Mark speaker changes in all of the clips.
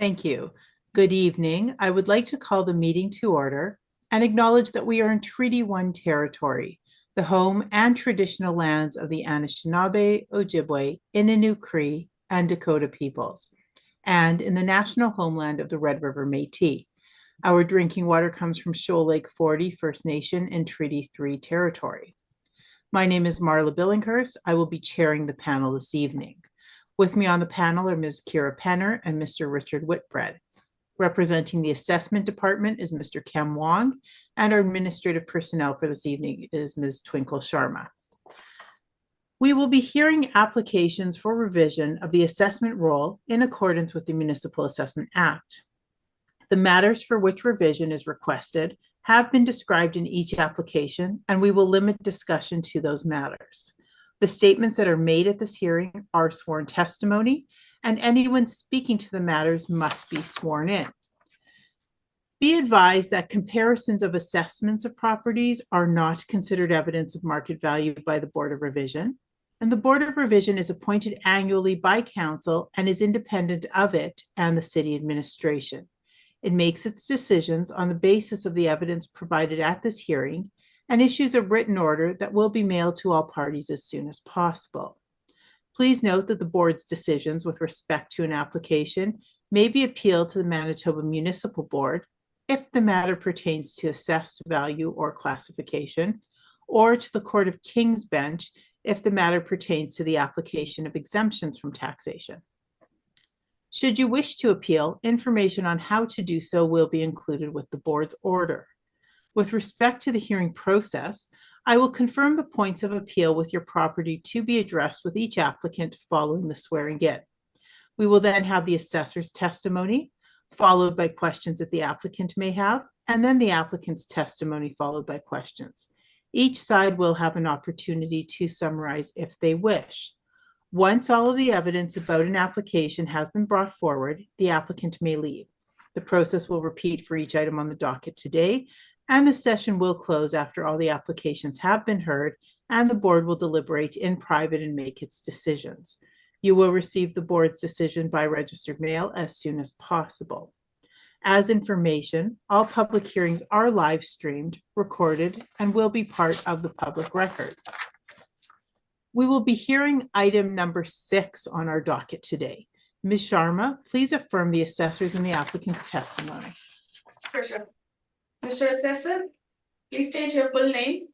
Speaker 1: Thank you. Good evening. I would like to call the meeting to order and acknowledge that we are in Treaty 1 territory, the home and traditional lands of the Anishinaabe, Ojibwe, Innu Cree, and Dakota peoples, and in the national homeland of the Red River Métis. Our drinking water comes from Shoal Lake 40 First Nation in Treaty 3 territory. My name is Marla Billinghurst. I will be chairing the panel this evening. With me on the panel are Ms. Kira Penner and Mr. Richard Whitbread. Representing the assessment department is Mr. Kem Wong, and our administrative personnel for this evening is Ms. Twinkle Sharma. We will be hearing applications for revision of the assessment roll in accordance with the Municipal Assessment Act. The matters for which revision is requested have been described in each application, and we will limit discussion to those matters. The statements that are made at this hearing are sworn testimony, and anyone speaking to the matters must be sworn in. Be advised that comparisons of assessments of properties are not considered evidence of market value by the Board of Revision, and the Board of Revision is appointed annually by Council and is independent of it and the City Administration. It makes its decisions on the basis of the evidence provided at this hearing and issues a written order that will be mailed to all parties as soon as possible. Please note that the board's decisions with respect to an application may be appealed to the Manitoba Municipal Board if the matter pertains to assessed value or classification, or to the Court of King's Bench if the matter pertains to the application of exemptions from taxation. Should you wish to appeal, information on how to do so will be included with the board's order. With respect to the hearing process, I will confirm the points of appeal with your property to be addressed with each applicant following the swearing in. We will then have the assessor's testimony, followed by questions that the applicant may have, and then the applicant's testimony followed by questions. Each side will have an opportunity to summarize if they wish. Once all of the evidence about an application has been brought forward, the applicant may leave. The process will repeat for each item on the docket today, and the session will close after all the applications have been heard, and the board will deliberate in private and make its decisions. You will receive the board's decision by registered mail as soon as possible. As information, all public hearings are live streamed, recorded, and will be part of the public record. We will be hearing item number 6 on our docket today. Ms. Sharma, please affirm the assessor's and the applicant's testimony.
Speaker 2: For sure. Mr. Assessor, please state your full name.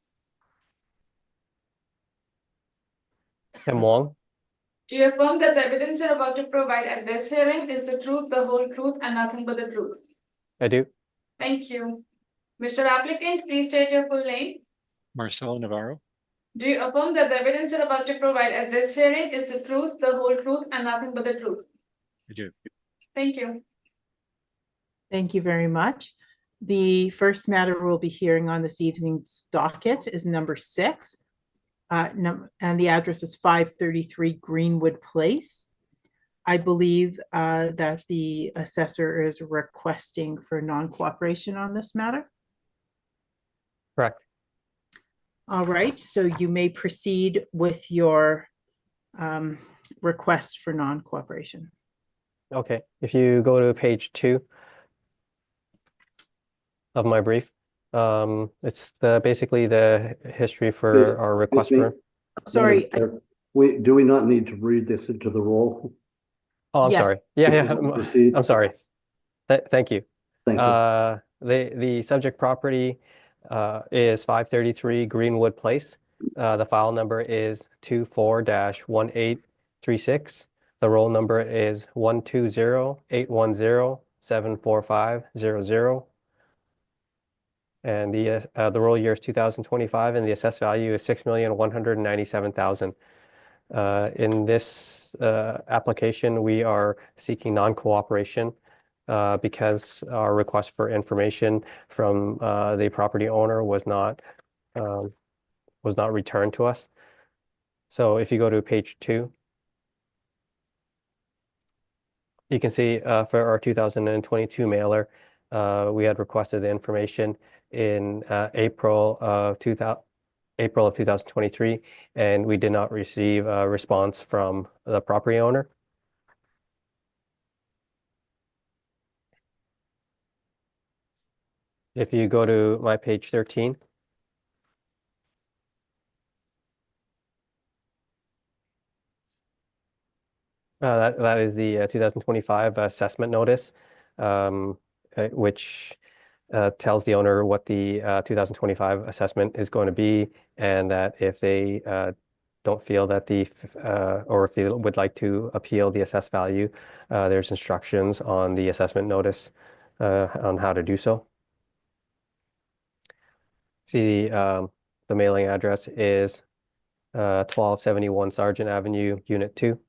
Speaker 3: Kem Wong.
Speaker 2: Do you affirm that the evidence you're about to provide at this hearing is the truth, the whole truth, and nothing but the truth?
Speaker 3: I do.
Speaker 2: Thank you. Mr. Applicant, please state your full name.
Speaker 4: Marcelo Navarro.
Speaker 2: Do you affirm that the evidence you're about to provide at this hearing is the truth, the whole truth, and nothing but the truth?
Speaker 4: I do.
Speaker 2: Thank you.
Speaker 1: Thank you very much. The first matter we'll be hearing on this evening's docket is number 6, and the address is 533 Greenwood Place. I believe that the assessor is requesting for non-cooperation on this matter.
Speaker 3: Correct.
Speaker 1: All right, so you may proceed with your request for non-cooperation.
Speaker 3: Okay. If you go to page 2 of my brief, it's basically the history for our request for.
Speaker 1: Sorry.
Speaker 5: Do we not need to read this into the roll?
Speaker 3: Oh, I'm
Speaker 1: Yes.
Speaker 3: sorry. Yeah.
Speaker 5: Proceed.
Speaker 3: I'm sorry. Thank you.
Speaker 5: Thank you.
Speaker 3: The subject property is 533 Greenwood Place. The file number is 24-1836. The roll number is 120-810-74500. And the roll year is 2025, and the assessed value is $6,197,000. In this application, we are seeking non-cooperation because our request for information from the property owner was not returned to us. So if you go to page 2, you can see for our 2022 mailer, we had requested the information in April of 2023, and we did not receive a response from the property owner. If you go to my page 13, that is the 2025 assessment notice, which tells the owner what the 2025 assessment is going to be, and that if they don't feel that or if they would like to appeal the assessed value, there's instructions on the assessment notice on how to do so. See, the mailing address is 1271 Sargent Avenue, Unit 2.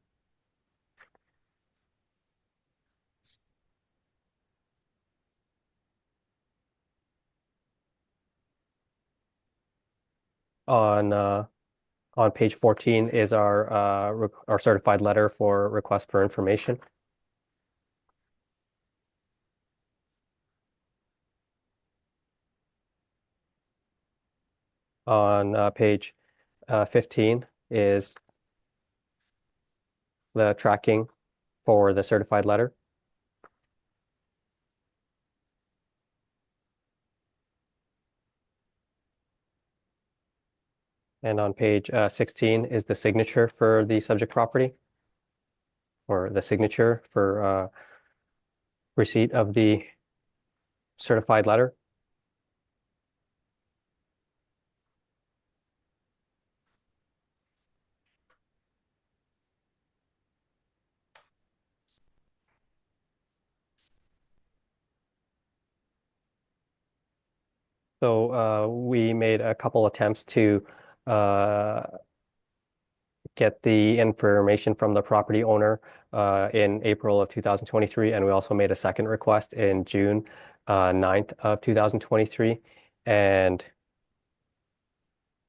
Speaker 3: On page 14 is our certified letter for request for information. On page 15 is the tracking for the certified letter. And on page 16 is the signature for the subject property, or the signature for receipt of the certified letter. So we made a couple attempts to get the information from the property owner in April of 2023, and we also made a second request in June 9th of 2023, and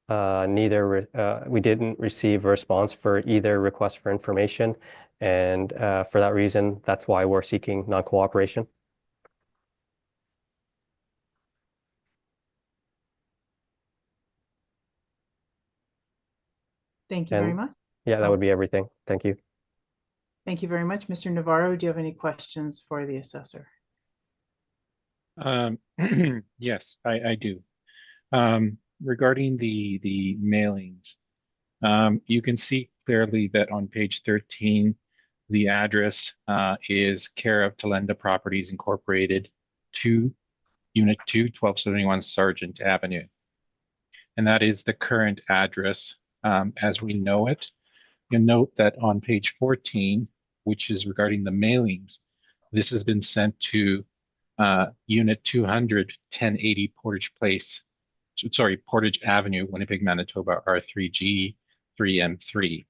Speaker 3: we didn't receive a response for either request for information, and for that reason, that's why we're seeking non-cooperation.
Speaker 1: Thank you very
Speaker 3: And-
Speaker 1: much.
Speaker 3: Yeah, that would be everything. Thank you.
Speaker 1: Thank you very much. Mr. Navarro, do you have any questions for the assessor?
Speaker 4: Yes, I do. Regarding the mailings, you can see clearly that on page 13, the address is care of Talenda Properties Incorporated, 2, Unit 2, 1271 Sargent Avenue. And that is the current address as we know it. You'll note that on page 14, which is regarding the mailings, this has been sent to Unit 200, 1080 Portage Place, sorry, Portage Avenue, Winnipeg, Manitoba, R3G 3M3.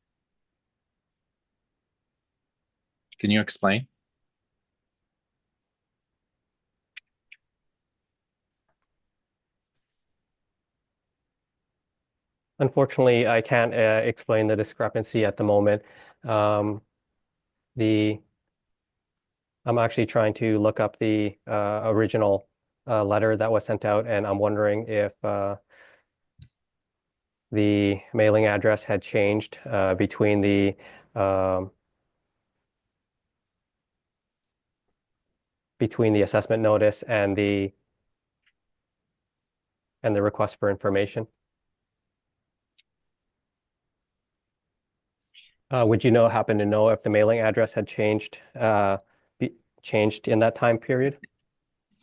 Speaker 4: Can you explain?
Speaker 3: Unfortunately, I can't explain the discrepancy at the moment. I'm actually trying to look up the original letter that was sent out, and I'm wondering if the mailing address had changed between the assessment notice and the request for information. Would you happen to know if the mailing address had changed in that time period?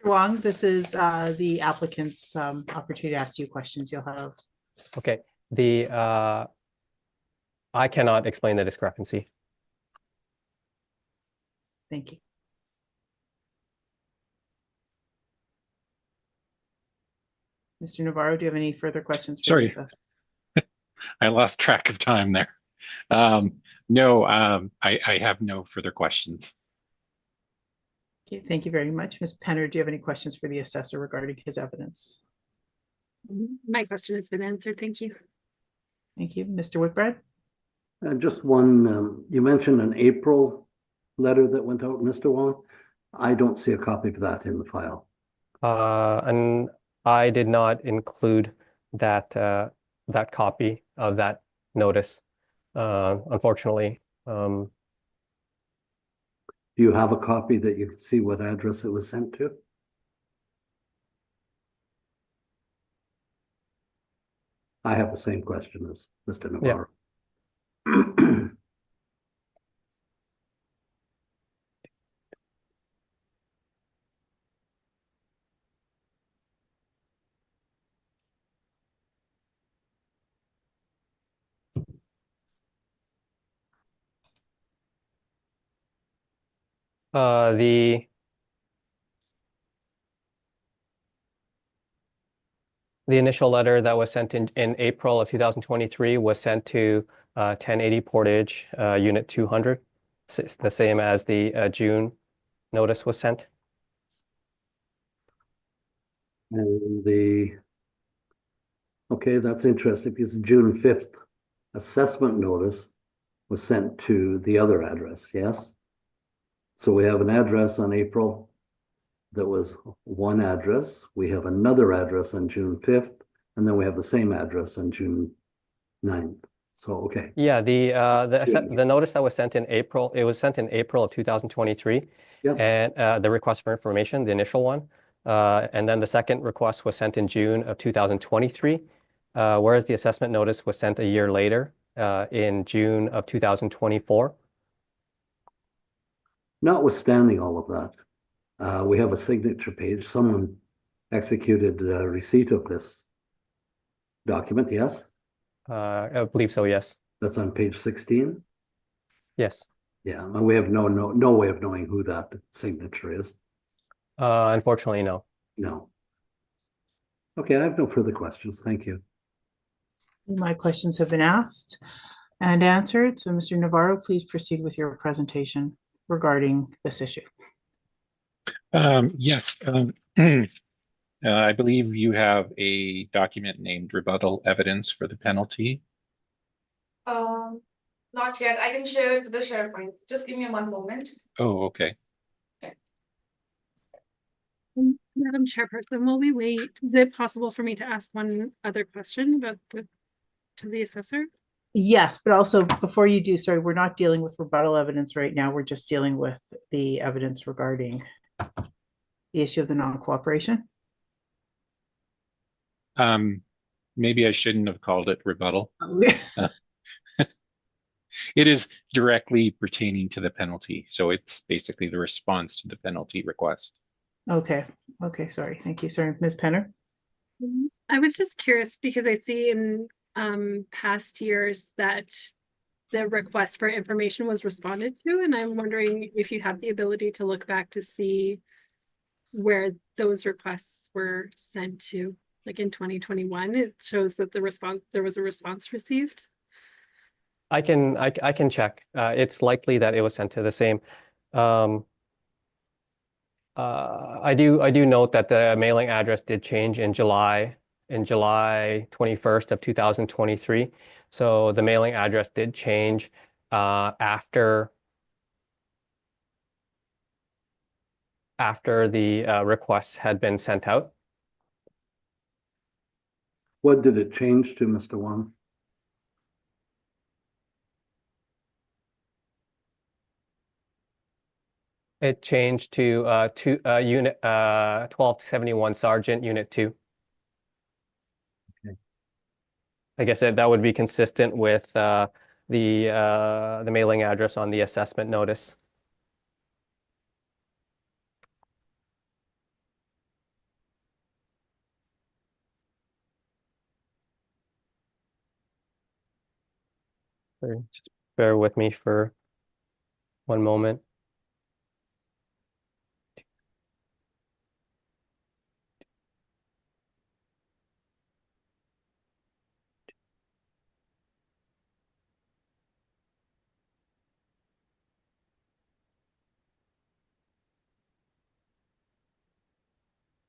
Speaker 1: Mr. Wong, this is the applicant's opportunity to ask you questions you'll have.
Speaker 3: Okay. I cannot explain the discrepancy.
Speaker 1: Thank you. Mr. Navarro, do you have any further questions? For
Speaker 4: Sorry.
Speaker 1: the assessor?
Speaker 4: I lost track of time there. No, I have no further questions.
Speaker 1: Okay, thank you very much. Ms. Penner, do you have any questions for the assessor regarding his evidence?
Speaker 6: My question has been answered. Thank you.
Speaker 1: Thank you. Mr. Whitbread?
Speaker 5: Just one, you mentioned an April letter that went out, Mr. Wong. I don't see a copy of that in the file.
Speaker 3: And I did not include that copy of that notice, unfortunately.
Speaker 5: Do you have a copy that you can see what address it was sent to? I have the same question as Mr.
Speaker 3: Yeah.
Speaker 5: Navarro.
Speaker 3: The initial letter that was sent in April of 2023 was sent to 1080 Portage, Unit 200, the same as the June notice was sent.
Speaker 5: And okay, that's interesting because the June 5th assessment notice was sent to the other address, yes? So we have an address on April that was one address. We have another address on June 5th, and then we have the same address on June 9th. So, okay.
Speaker 3: Yeah, the notice that was sent in April, it was sent in April of 2023.
Speaker 5: Yep.
Speaker 3: And the request for information, the initial one. And then the second request was sent in June of 2023, whereas the assessment notice was sent a year later, in June of 2024.
Speaker 5: Notwithstanding all of that, we have a signature page. Someone executed receipt of this document, yes?
Speaker 3: I believe so, yes.
Speaker 5: That's on page 16.
Speaker 3: Yes.
Speaker 5: Yeah, and we have no way of knowing who that signature is.
Speaker 3: Unfortunately, no.
Speaker 5: No. Okay, I have no further questions. Thank you.
Speaker 1: My questions have been asked and answered. So Mr. Navarro, please proceed with your presentation regarding this issue.
Speaker 4: Yes. I believe you have a document named rebuttal evidence for the penalty.
Speaker 2: Not yet. I can share it with the SharePoint. Just give me one moment.
Speaker 4: Oh, okay.
Speaker 6: Madam Chairperson, while we wait, is it possible for me to ask one other question about to the assessor?
Speaker 1: Yes, but also before you do, sorry, we're not dealing with rebuttal evidence right now. We're just dealing with the evidence regarding the issue of the non-cooperation.
Speaker 4: Maybe I shouldn't have called it rebuttal. It is directly pertaining to the penalty. So it's basically the response to the penalty request.
Speaker 1: Okay. Okay. Sorry. Thank you. Sorry, Ms. Penner.
Speaker 6: I was just curious because I see in past years that the request for information was responded to, and I'm wondering if you have the ability to look back to see where those requests were sent to. Like in 2021, it shows that there was a response received.
Speaker 3: I can check. It's likely that it was sent to the same. I do note that the mailing address did change in July 21st of 2023. So the mailing address did change after the requests had been sent out.
Speaker 5: What did it change to, Mr. Wong?
Speaker 3: It changed to unit 1271 Sergeant Unit 2.
Speaker 5: Okay.
Speaker 3: I guess that would be consistent with the mailing address on the assessment notice. Just bear with me for one moment.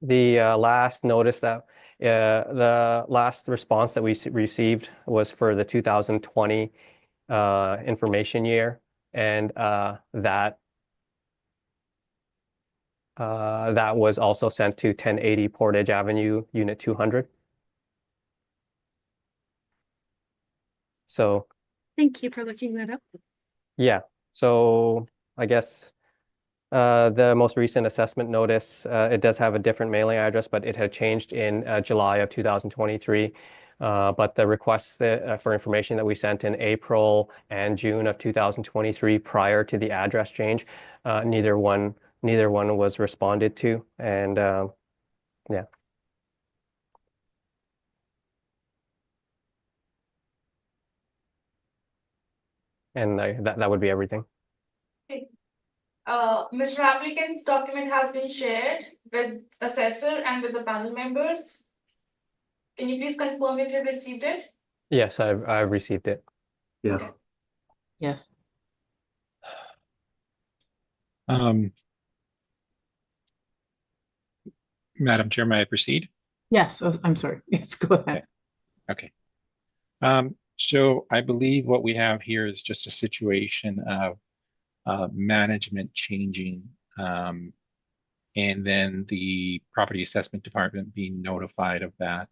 Speaker 3: The last notice that the last response that we received was for the 2020 information year, and that was also sent to 1080 Portage Avenue, Unit 200. So
Speaker 6: Thank you for looking that up.
Speaker 3: yeah, so I guess the most recent assessment notice, it does have a different mailing address, but it had changed in July of 2023. But the requests for information that we sent in April and June of 2023 prior to the address change, neither one was responded to, and yeah. And that would be everything.
Speaker 2: Mr. Applicant's document has been shared with assessor and with the panel members. Can you please confirm if you received it?
Speaker 3: Yes, I've received it.
Speaker 5: Yes.
Speaker 1: Yes.
Speaker 4: Madam Chair, may I proceed?
Speaker 1: Yes. Oh, I'm sorry. Yes, go ahead.
Speaker 4: Okay. So I believe what we have here is just a situation of management changing, and then the property assessment department being notified of that.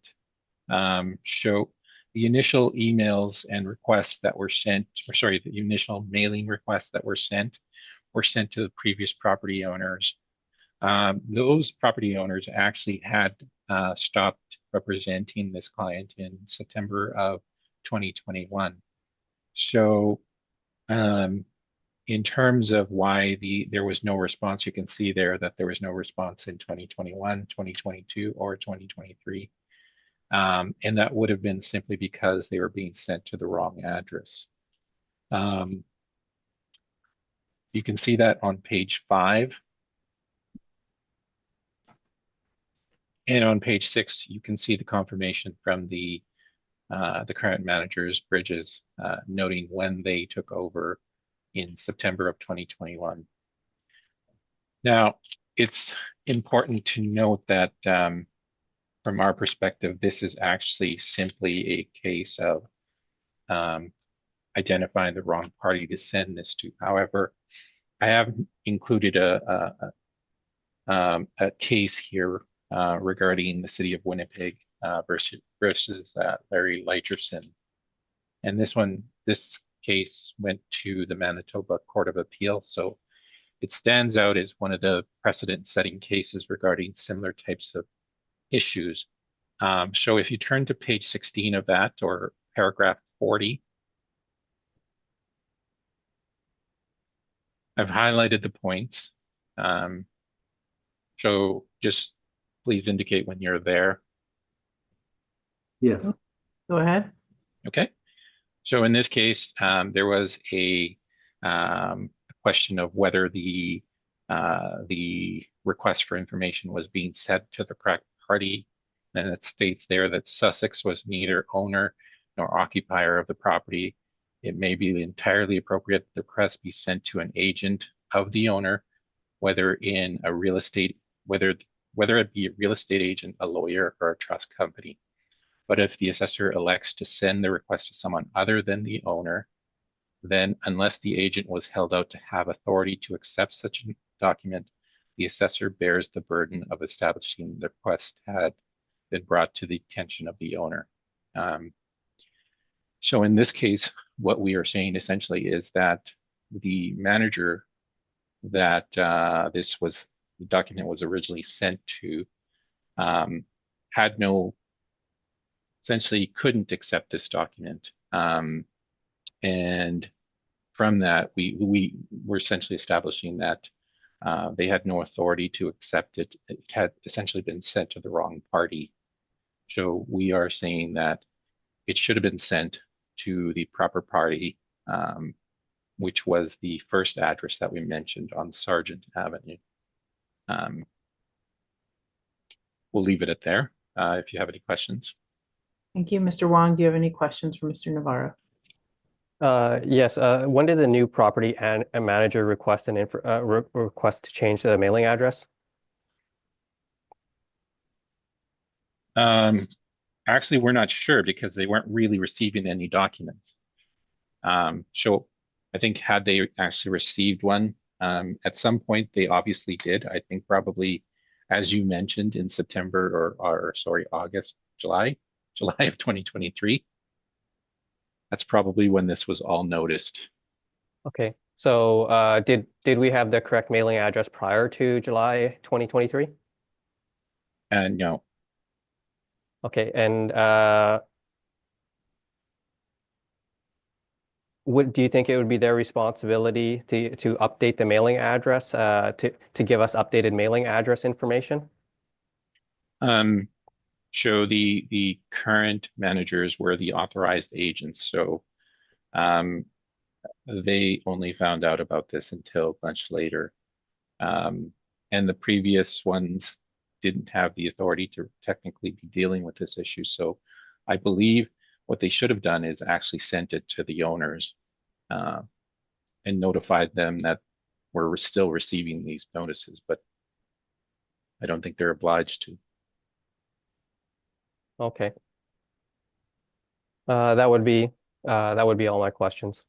Speaker 4: So the initial emails and requests that were sent, or sorry, the initial mailing requests that were sent to the previous property owners. Those property owners actually had stopped representing this client in September of 2021. So in terms of why there was no response, you can see there that there was no response in 2021, 2022, or 2023. And that would have been simply because they were being sent to the wrong address. You can see that on page 5. And on page 6, you can see the confirmation from the current managers, Bridges, noting when they took over in September of 2021. Now, it's important to note that from our perspective, this is actually simply a case of identifying the wrong party to send this to. However, I have included a case here regarding the city of Winnipeg versus Larry Leiterson. And this case went to the Manitoba Court of Appeal. So it stands out as one of the precedent-setting cases regarding similar types of issues. So if you turn to page 16 of that, or paragraph 40, I've highlighted the points. So just please indicate when you're there.
Speaker 5: Yes.
Speaker 1: Go ahead.
Speaker 4: Okay. So in this case, there was a question of whether the request for information was being sent to the correct party. And it states there that Sussex was neither owner nor occupier of the property. It may be entirely appropriate that the request be sent to an agent of the owner, whether it be a real estate agent, a lawyer, or a trust company. But if the assessor elects to send the request to someone other than the owner, then unless the agent was held out to have authority to accept such a document, the assessor bears the burden of establishing the request had been brought to the attention of the owner. So in this case, what we are saying essentially is that the manager that the document was originally sent to essentially couldn't accept this document. And from that, we're essentially establishing that they had no authority to accept it. It had essentially been sent to the wrong party. So we are saying that it should have been sent to the proper party, which was the first address that we mentioned on Sargent Avenue. We'll leave it at there if you have any questions.
Speaker 1: Thank you. Mr. Wong, do you have any questions for Mr. Navarro?
Speaker 3: Yes. When did the new property and a manager request request to change the mailing address?
Speaker 4: Actually, we're not sure because they weren't really receiving any documents. So I think had they actually received one, at some point they obviously did. I think probably, as you mentioned, in September or sorry, July of 2023. That's probably when this was all noticed.
Speaker 3: Okay. So did we have the correct mailing address prior to July 2023?
Speaker 4: And no.
Speaker 3: Okay. And do you think it would be their responsibility to update the mailing address, to give us updated mailing address information?
Speaker 4: Show the current managers were the authorized agents, so they only found out about this until much later. And the previous ones didn't have the authority to technically be dealing with this issue. So I believe what they should have done is actually sent it to the owners and notified them that we're still receiving these notices, but I don't think they're obliged to.
Speaker 3: Okay. That would be all my questions.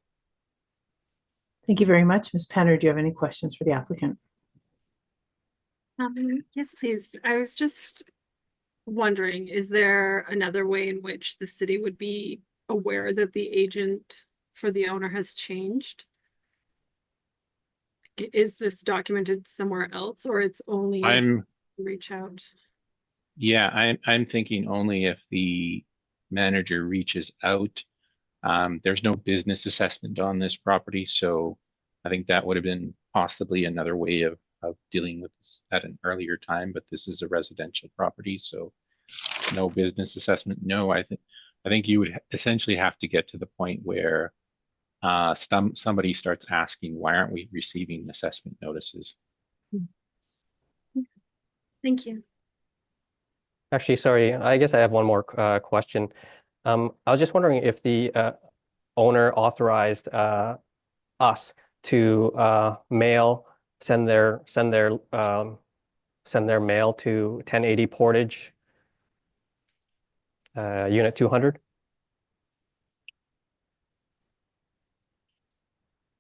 Speaker 1: Thank you very much. Ms. Penner, do you have any questions for the applicant?
Speaker 6: Yes, please. I was just wondering, is there another way in which the city would be aware that the agent for the owner has changed? Is this documented somewhere else, or it's only if you reach out?
Speaker 4: Yeah, I'm thinking only if the manager reaches out. There's no business assessment on this property, so I think that would have been possibly another way of dealing with this at an earlier time, but this is a residential property, so no business assessment. No, I think you would essentially have to get to the point where somebody starts asking, why aren't we receiving assessment notices?
Speaker 6: Thank you.
Speaker 3: Actually, sorry, I guess I have one more question. I was just wondering if the owner authorized us to send their mail to 1080 Portage, Unit 200.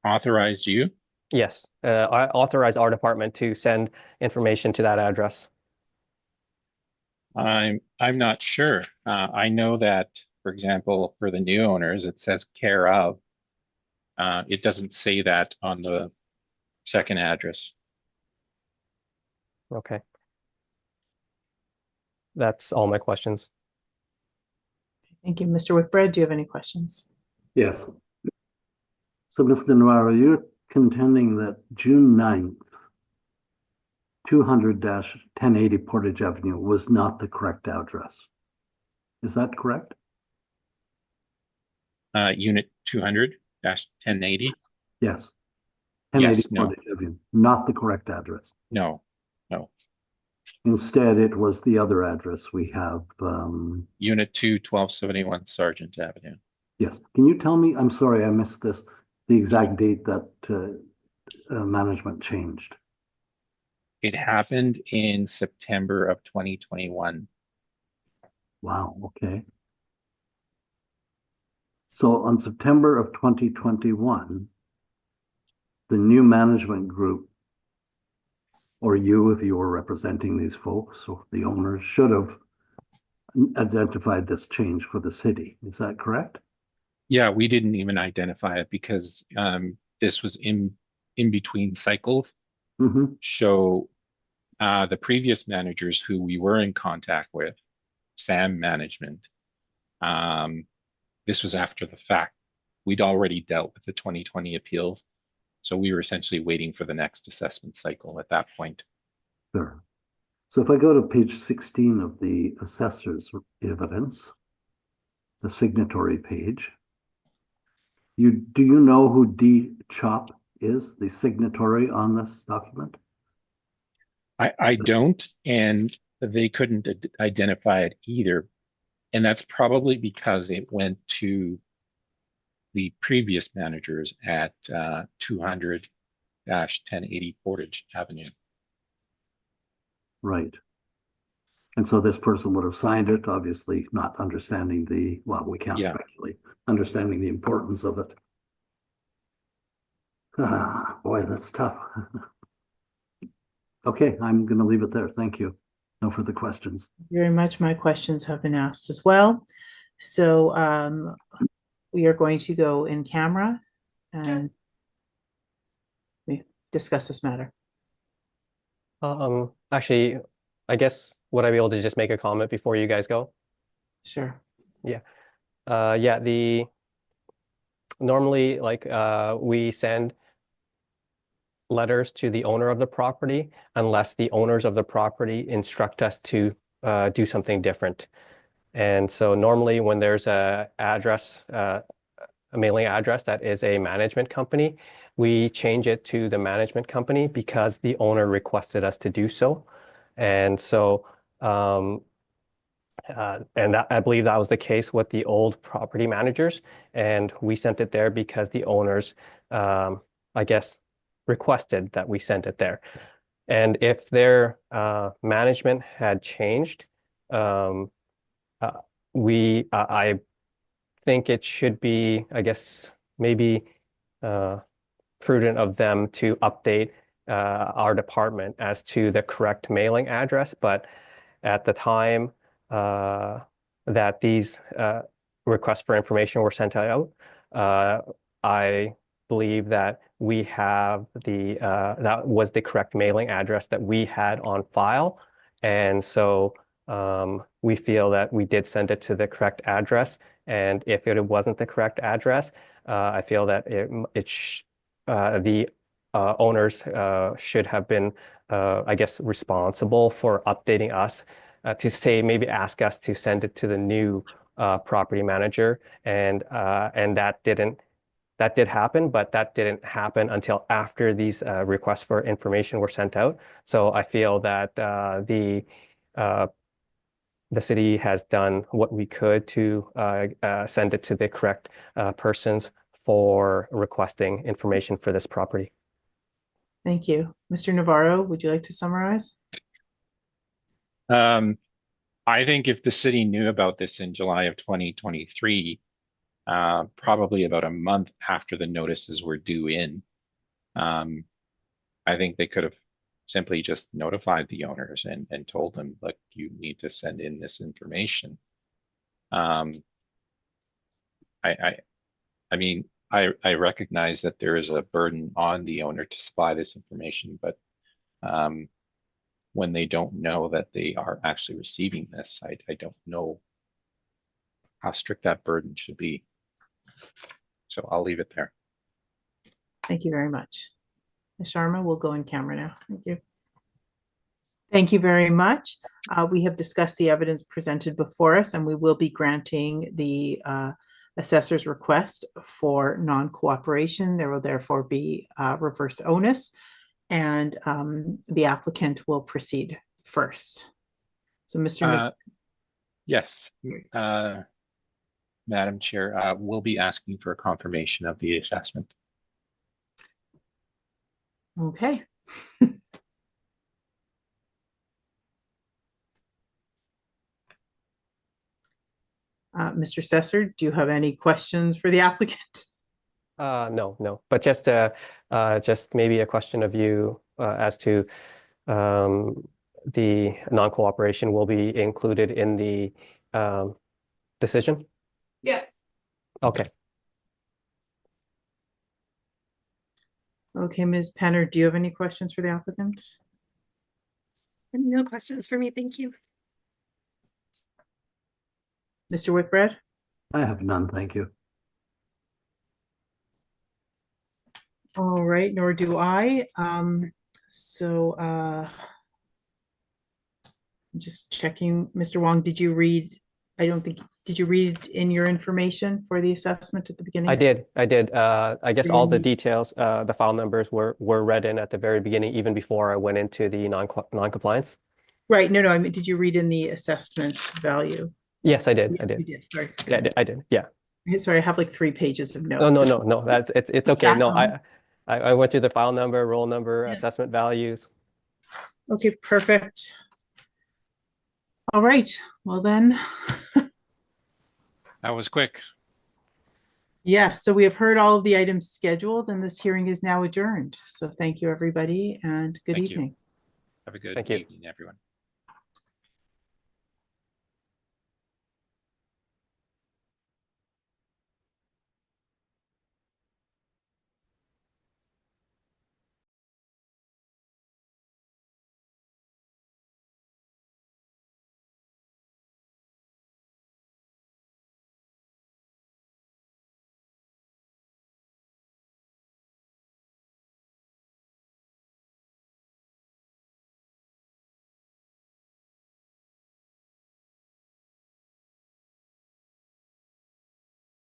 Speaker 4: Authorized you?
Speaker 3: Yes, I authorized our department to send information to that address.
Speaker 4: I'm not sure. I know that, for example, for the new owners, it says care of. It doesn't say that on the second address.
Speaker 3: Okay. That's all my questions.
Speaker 1: Thank you. Mr. Whitbread, do you have any questions?
Speaker 5: Yes. So, Mr. Navarro, you're contending that June 9th, 200-1080 Portage Avenue was not the correct address. Is that correct?
Speaker 4: Unit 200-1080?
Speaker 5: Yes. 1080
Speaker 4: Yes, no.
Speaker 5: Portage Avenue, not the correct address.
Speaker 4: No.
Speaker 5: Instead, it was the other address we have.
Speaker 4: Unit 2, 1271 Sargent Avenue.
Speaker 5: Yes. Can you tell me, I'm sorry, I missed this, the exact date that management changed?
Speaker 4: It happened in September of 2021.
Speaker 5: Wow, okay. So on September of 2021, the new management group, or you, if you were representing these folks, or the owners, should have identified this change for the city. Is that correct?
Speaker 4: Yeah, we didn't even identify it because this was in between cycles.
Speaker 5: Mm-hmm.
Speaker 4: So the previous managers who we were in contact with, SAM Management, this was after the fact. We'd already dealt with the 2020 appeals. So we were essentially waiting for the next assessment cycle at that point.
Speaker 5: Sure. So if I go to page 16 of the assessor's evidence, the signatory page, do you know who D. Chop is, the signatory on this document?
Speaker 4: I don't, and they couldn't identify it either. And that's probably because it went to the previous managers at 200-1080 Portage Avenue.
Speaker 5: Right. And so this person would have signed it, obviously not understanding well, we can't speculate, understanding the importance of it. Boy, that's tough. Okay, I'm going to leave it there. Thank you. No further questions.
Speaker 1: Very much. My questions have been asked as well. So we are going to go in camera and we discuss this matter.
Speaker 3: Actually, I guess would I be able to just make a comment before you guys go?
Speaker 1: Sure.
Speaker 3: Yeah. Yeah, normally, like, we send letters to the owner of the property unless the owners of the property instruct us to do something different. And so normally when there's a address, a mailing address that is a management company, we change it to the management company because the owner requested us to do so. And so, and I believe that was the case with the old property managers, and we sent it there because the owners, I guess, requested that we sent it there. And if their management had changed, I think it should be, I guess, maybe prudent of them to update our department as to the correct mailing address. But at the time that these requests for information were sent out, I believe that we have that was the correct mailing address that we had on file. And so we feel that we did send it to the correct address. And if it wasn't the correct address, I feel that the owners should have been, I guess, responsible for updating us to say, maybe ask us to send it to the new property manager. And that did happen, but that didn't happen until after these requests for information were sent out. So I feel that the city has done what we could to send it to the correct persons for requesting information for this property.
Speaker 1: Thank you. Mr. Navarro, would you like to summarize?
Speaker 4: I think if the city knew about this in July of 2023, probably about a month after the notices were due in, I think they could have simply just notified the owners and told them, look, you need to send in this information. I mean, I recognize that there is a burden on the owner to supply this information, but when they don't know that they are actually receiving this, I don't know how strict that burden should be. So I'll leave it there.
Speaker 1: Thank you very much. Ms. Sharma, we'll go in camera now. Thank you. Thank you very much. We have discussed the evidence presented before us, and we will be granting the assessor's request for non-cooperation. There will therefore be reverse onus, and the applicant will proceed first. So Mr.
Speaker 4: Yes, Madam Chair, we'll be asking for a confirmation of the assessment.
Speaker 1: Okay. Mr. Sesser, do you have any questions for the applicant?
Speaker 3: No, but just maybe a question of you as to the non-cooperation will be included in the decision?
Speaker 2: Yeah.
Speaker 3: Okay.
Speaker 1: Okay, Ms. Penner, do you have any questions for the applicant?
Speaker 6: No questions for me, thank you.
Speaker 1: Mr. Whitbread?
Speaker 5: I have none, thank you.
Speaker 1: All right, nor do I. I'm just checking. Mr. Wong, did you read? Did you read in your information for the assessment at the beginning?
Speaker 3: I did. I guess all the
Speaker 1: Mhm.
Speaker 3: details, the file numbers were read in at the very beginning, even before I went into the non-compliance.
Speaker 1: Right. No, I mean, did you read in the assessment value?
Speaker 3: Yes, I did.
Speaker 1: Yes,
Speaker 3: I did.
Speaker 1: you did. Sorry.
Speaker 3: Yeah, I did. Yeah.
Speaker 1: Sorry, I have like 3 pages of
Speaker 3: No.
Speaker 1: notes.
Speaker 3: No. That's it's okay.
Speaker 1: Back
Speaker 3: No,
Speaker 1: on.
Speaker 3: I went through the file number, roll number,
Speaker 1: Yeah.
Speaker 3: assessment values.
Speaker 1: Okay, perfect. All right. Well then,
Speaker 4: That was quick.
Speaker 1: yes, so we have heard all of the items scheduled, and this hearing is now adjourned. So thank you, everybody, and good
Speaker 4: Thank you.
Speaker 1: evening.
Speaker 4: Have a good
Speaker 3: Thank you.
Speaker 4: evening, everyone.